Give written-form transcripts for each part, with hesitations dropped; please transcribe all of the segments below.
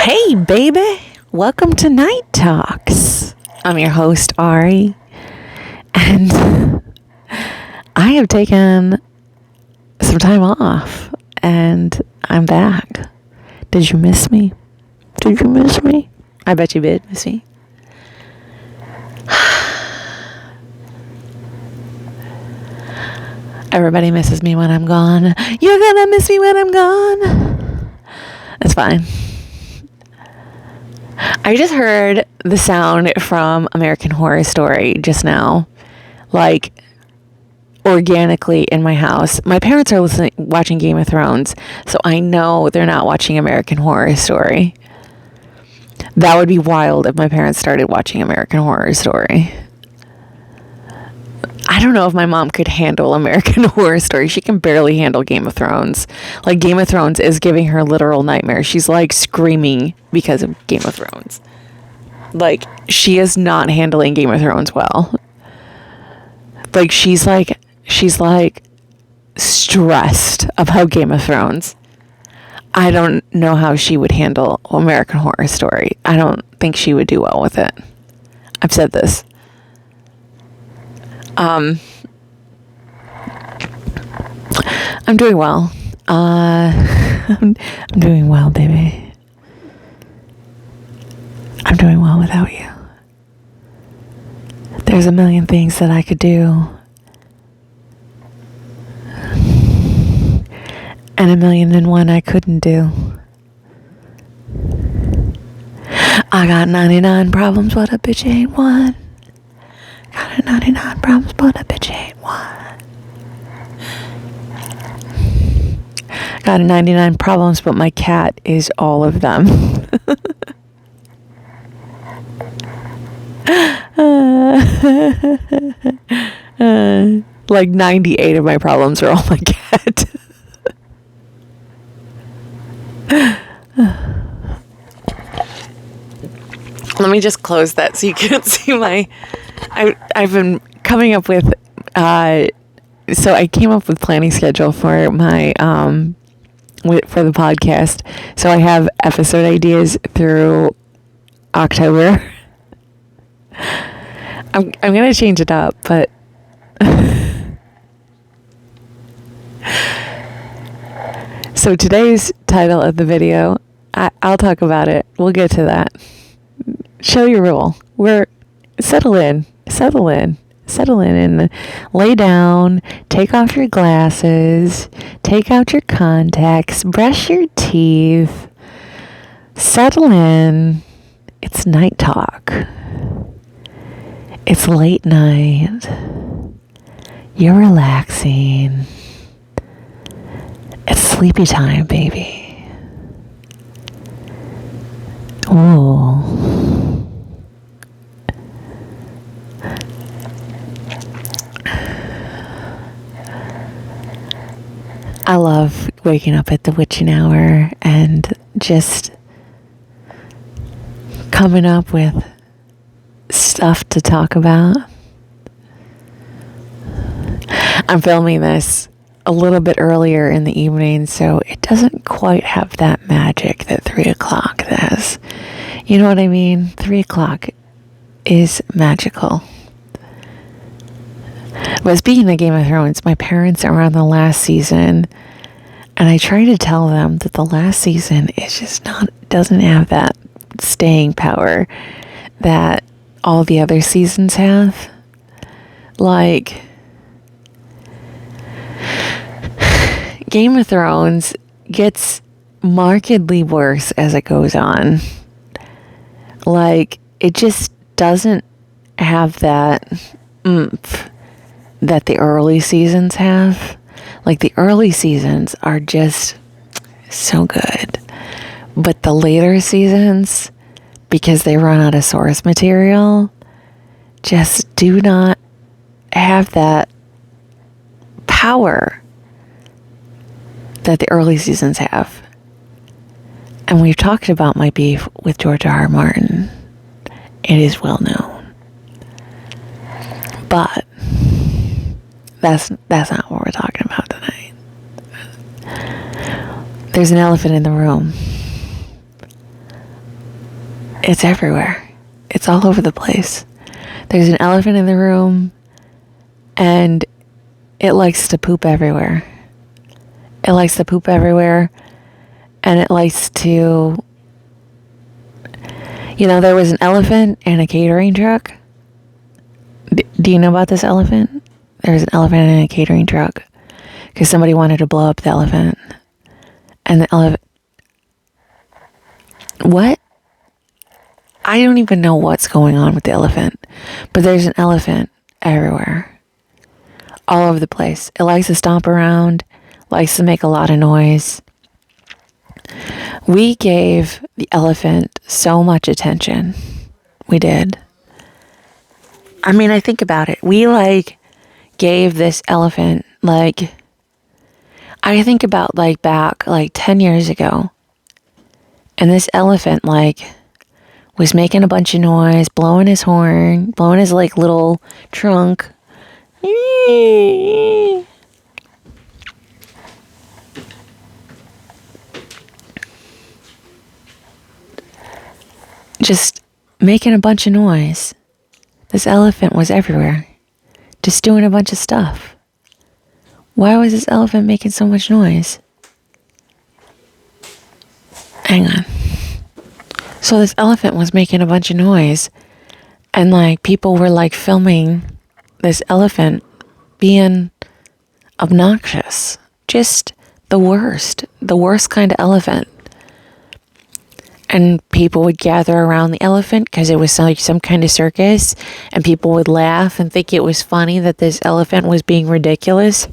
Hey, baby. Welcome to Night Talks. I'm your host, Ari. And I have taken some time off. And I'm back. Did you miss me? I bet you did miss me. Everybody misses me when I'm gone. You're gonna miss me when I'm gone. It's fine. I just heard the sound from American Horror Story just now, like organically in my house. My parents are watching Game of Thrones, so I know they're not watching American Horror Story. That would be wild if my parents started watching American Horror Story. I don't know if my mom could handle American Horror Story. She can barely handle Game of Thrones. Like, Game of Thrones is giving her literal nightmares. She's like screaming because of Game of Thrones. Like, she is not handling Game of Thrones well. Like, she's like stressed about Game of Thrones. I don't know how she would handle American Horror Story. I don't think she would do well with it. I've said this. I'm doing well. I'm doing well, baby. I'm doing well without you. There's a million things that I could do. And 1,000,001 I couldn't do. I got 99 problems, but a bitch ain't one. Got 99 problems, but a bitch ain't one. Got 99 problems, but my cat is all of them. Like 98 of my problems are all my cat. Let me just close that so you can't see my... I've been coming up with... so I came up with planning schedule for my... for the podcast. So I have episode ideas through October. I'm going to change it up, but... So today's title of the video, I'll talk about it. We'll get to that. Show your rule. Settle in, and lay down, take off your glasses, take out your contacts, brush your teeth, settle in. It's night talk. It's late night. You're relaxing. It's sleepy time, baby. Ooh. I love waking up at the witching hour and just coming up with stuff to talk about. I'm filming this a little bit earlier in the evening, so it doesn't quite have that magic that 3 o'clock has. You know what I mean? 3 o'clock is magical. But speaking of Game of Thrones, my parents are on the last season, and I try to tell them that the last season is just doesn't have that staying power that all the other seasons have. Like, Game of Thrones gets markedly worse as it goes on. Like, it just doesn't have that oomph that the early seasons have. Like, the early seasons are just so good. But the later seasons, because they run out of source material, just do not have that power that the early seasons have. And we've talked about my beef with George R. R. Martin. It is well known. But that's not what we're talking about tonight. There's an elephant in the room. It's everywhere. It's all over the place. There's an elephant in the room, and it likes to poop everywhere. It likes to poop everywhere, and it likes to... there was an elephant and a catering truck. Do you know about this elephant? There was an elephant in a catering truck because somebody wanted to blow up the elephant. And the elephant... What? I don't even know what's going on with the elephant, but there's an elephant everywhere, all over the place. It likes to stomp around, likes to make a lot of noise. We gave the elephant so much attention. We did. I mean, I think about it. We gave this elephant, I think about back 10 years ago. And this elephant was making a bunch of noise, blowing his horn, blowing his little trunk. Just making a bunch of noise. This elephant was everywhere, just doing a bunch of stuff. Why was this elephant making so much noise? Hang on. So this elephant was making a bunch of noise, and people were filming this elephant being obnoxious. Just the worst kind of elephant. And people would gather around the elephant because it was some kind of circus, and people would laugh and think it was funny that this elephant was being ridiculous.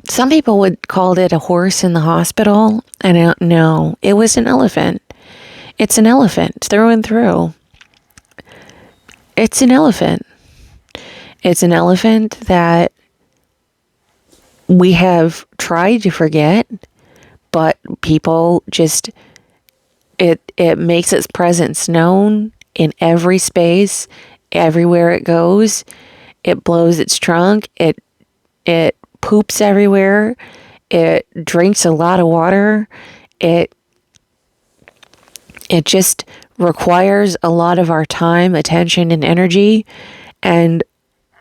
Some people would call it a horse in the hospital. I don't know. It was an elephant. It's an elephant through and through. It's an elephant. It's an elephant that we have tried to forget, but people just, it makes its presence known in every space, everywhere it goes. It blows its trunk. It poops everywhere. It drinks a lot of water. It just requires a lot of our time, attention, and energy. And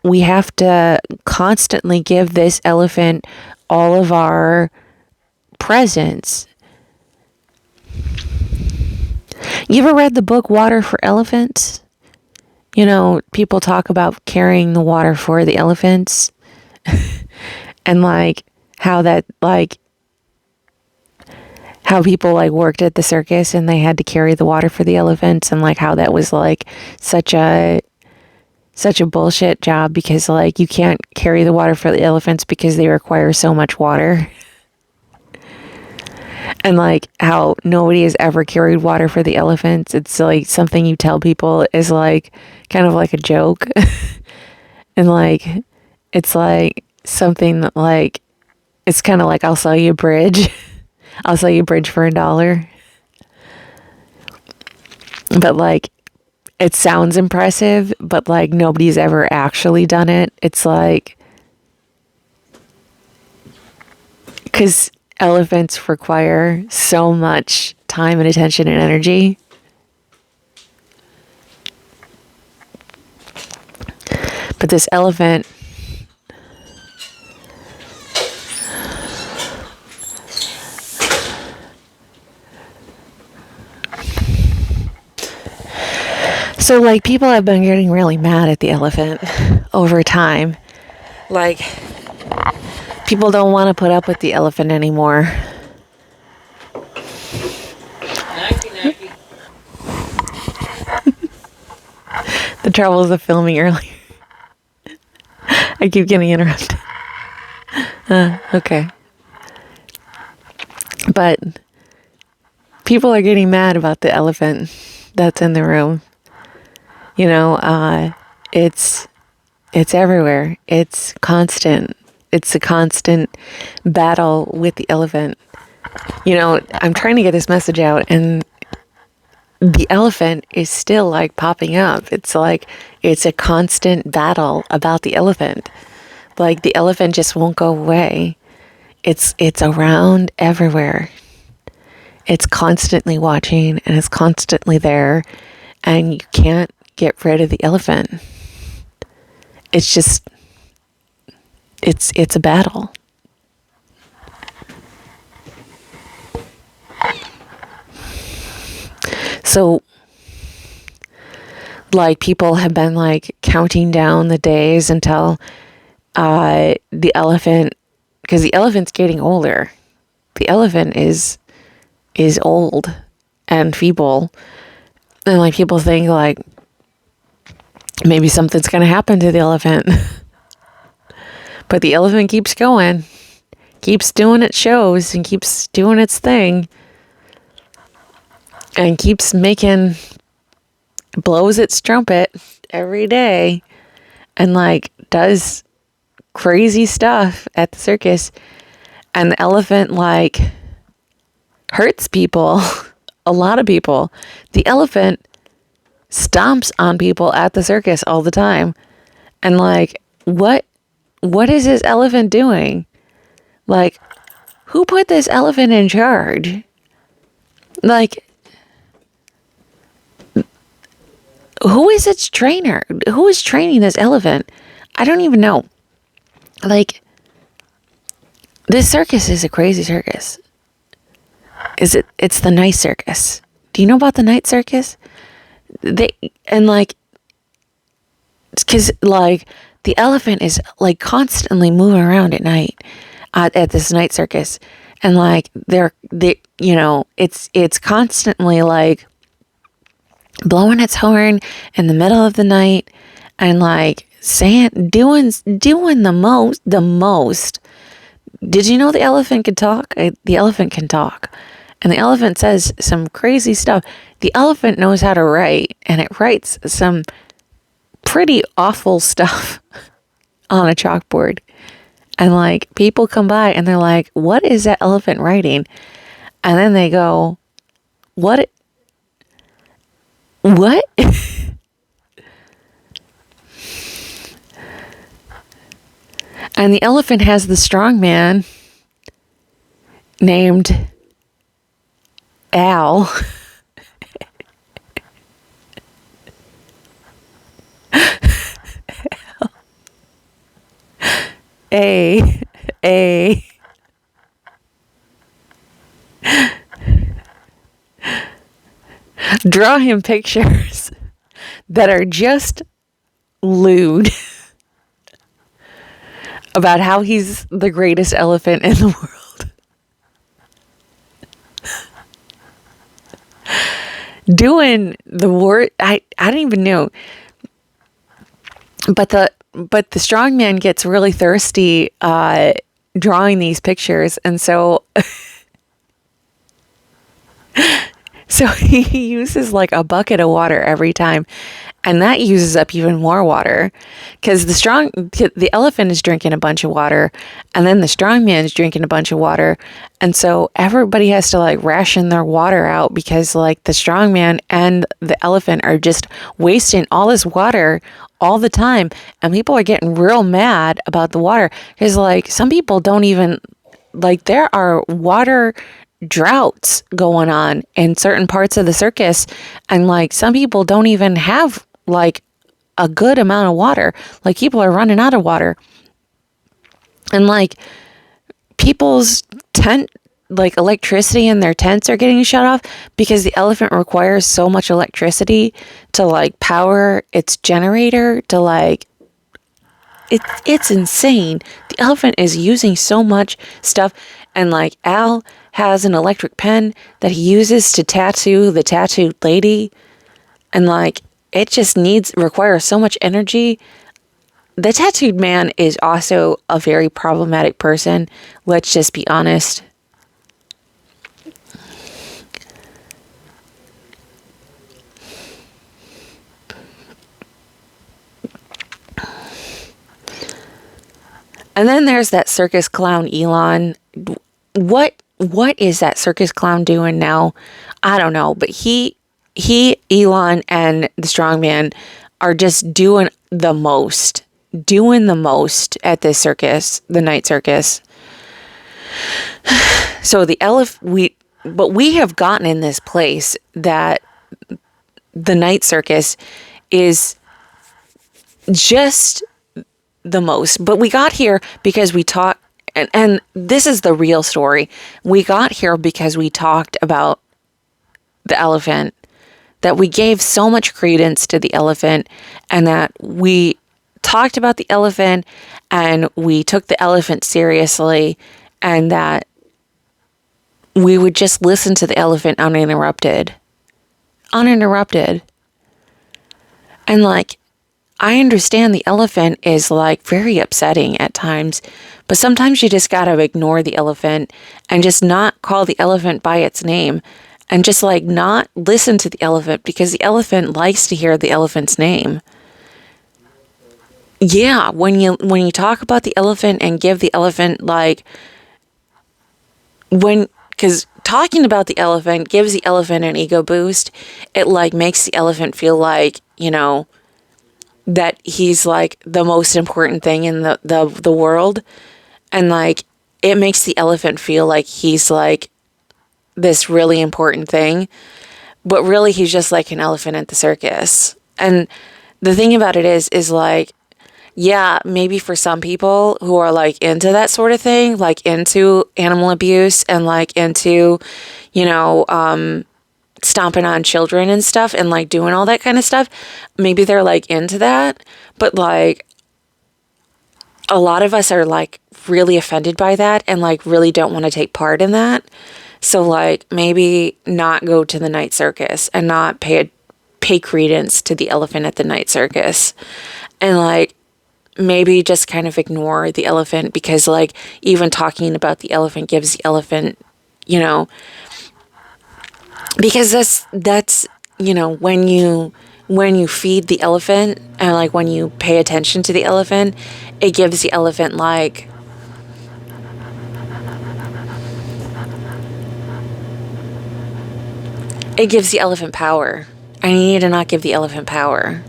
we have to constantly give this elephant all of our presence. You ever read the book Water for Elephants? People talk about carrying the water for the elephants. And how that how people worked at the circus and they had to carry the water for the elephants, and how that was such a bullshit job because you can't carry the water for the elephants because they require so much water. And how nobody has ever carried water for the elephants. It's something you tell people is kind of like a joke. And it's something that it's kind of I'll sell you a bridge. I'll sell you a bridge for $1. But it sounds impressive, but nobody's ever actually done it. It's because elephants require so much time and attention and energy. But this elephant, so people have been getting really mad at the elephant over time. People don't want to put up with the elephant anymore. The troubles of filming earlier. I keep getting interrupted. Okay. But people are getting mad about the elephant that's in the room. It's everywhere. It's constant. It's a constant battle with the elephant. I'm trying to get this message out, and the elephant is still popping up. It's a constant battle about the elephant. The elephant just won't go away. it's around everywhere. It's constantly watching and it's constantly there, and you can't get rid of the elephant. It's just it's a battle. So like people have been like counting down the days until the elephant, because the elephant's getting older. The elephant is old and feeble, and like people think like maybe something's gonna happen to the elephant. But the elephant keeps going, keeps doing its shows and keeps doing its thing, and keeps blows its trumpet every day, and like does crazy stuff at the circus. And the elephant like hurts people, a lot of people. The elephant stomps on people at the circus all the time. And like, what is this elephant doing? Like, who put this elephant in charge? Like, who is its trainer? Who is training this elephant? I don't even know. Like, this circus is a crazy circus. It's the night circus. Do you know about the night circus? Because like the elephant is like constantly moving around at night at this night circus, and like it's constantly like blowing its horn in the middle of the night, and like doing the most. Did you know the elephant could talk? The elephant can talk. And the elephant says some crazy stuff. The elephant knows how to write, and it writes some pretty awful stuff on a chalkboard. And like people come by and they're like, what is that elephant writing? And then they go, what? And the elephant has the strong man named Al. A. Draw him pictures that are just lewd about how he's the greatest elephant in the world. Doing the word, I don't even know. But the strong man gets really thirsty drawing these pictures, and so he uses like a bucket of water every time, and that uses up even more water, because the elephant is drinking a bunch of water, and then the strong man is drinking a bunch of water, and so everybody has to like ration their water out, because like the strong man and the elephant are just wasting all this water all the time, and people are getting real mad about the water, because like some people don't even, like, there are water droughts going on in certain parts of the circus, and like some people don't even have like a good amount of water. Like people are running out of water, and like people's electricity in their tents are getting shut off because the elephant requires so much electricity to like power its generator to like it's insane. The elephant is using so much stuff, and like Al has an electric pen that he uses to tattoo the tattooed lady, and like it just requires so much energy. The tattooed man is also a very problematic person. Let's just be honest. And then there's that circus clown Elon. What is that circus clown doing now? I don't know, but he Elon and the strongman are just doing the most at this circus, the night circus. So but we have gotten in this place that the night circus is just the most. But we got here because we talked, and this is the real story. We got here because we talked about the elephant, that we gave so much credence to the elephant, and that we talked about the elephant and we took the elephant seriously, and that we would just listen to the elephant uninterrupted. And like, I understand the elephant is like very upsetting at times, but sometimes you just gotta ignore the elephant and just not call the elephant by its name, and just like not listen to the elephant, because the elephant likes to hear the elephant's name. Yeah, when you talk about the elephant and give the elephant like, because talking about the elephant gives the elephant an ego boost. It like makes the elephant feel like, that he's like the most important thing in the world. And like, it makes the elephant feel like he's like this really important thing, but really he's just like an elephant at the circus. And the thing about it is like, yeah, maybe for some people who are like into that sort of thing, like into animal abuse and like into, stomping on children and stuff and like doing all that kind of stuff, maybe they're like into that. But like, a lot of us are like really offended by that and like really don't want to take part in that. So like, maybe not go to the night circus and not pay credence to the elephant at the night circus. And like, maybe just kind of ignore the elephant, because like, even talking about the elephant gives the elephant, because that's when you feed the elephant and like when you pay attention to the elephant, it gives the elephant like, it gives the elephant power. And you need to not give the elephant power,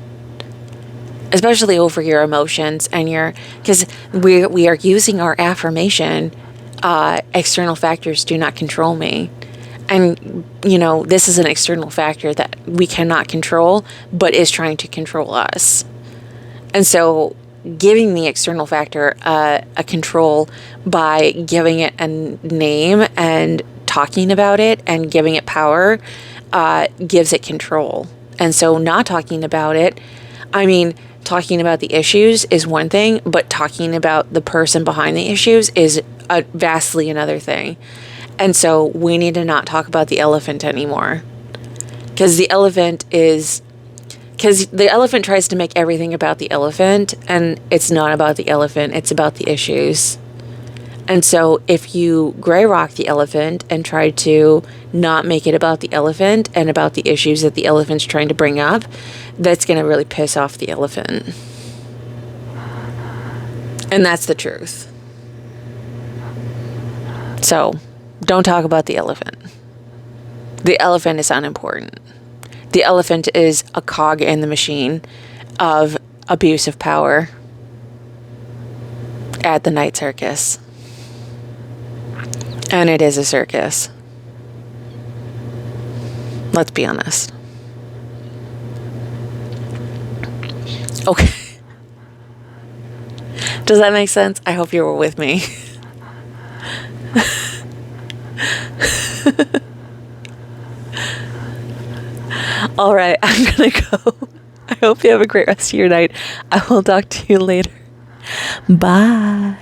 especially over your emotions and because we are using our affirmation, external factors do not control me. And, this is an external factor that we cannot control, but is trying to control us. And so giving the external factor a control by giving it a name and talking about it and giving it power gives it control. And so not talking about it, talking about the issues is one thing, but talking about the person behind the issues is vastly another thing. And so we need to not talk about the elephant anymore. Because the elephant tries to make everything about the elephant, and it's not about the elephant, it's about the issues. And so if you gray rock the elephant and try to not make it about the elephant and about the issues that the elephant's trying to bring up, that's going to really piss off the elephant. And that's the truth. So don't talk about the elephant. The elephant is unimportant. The elephant is a cog in the machine of abuse of power at the night circus. And it is a circus. Let's be honest. Okay. Does that make sense? I hope you were with me. All right, I'm gonna go. I hope you have a great rest of your night. I will talk to you later. Bye.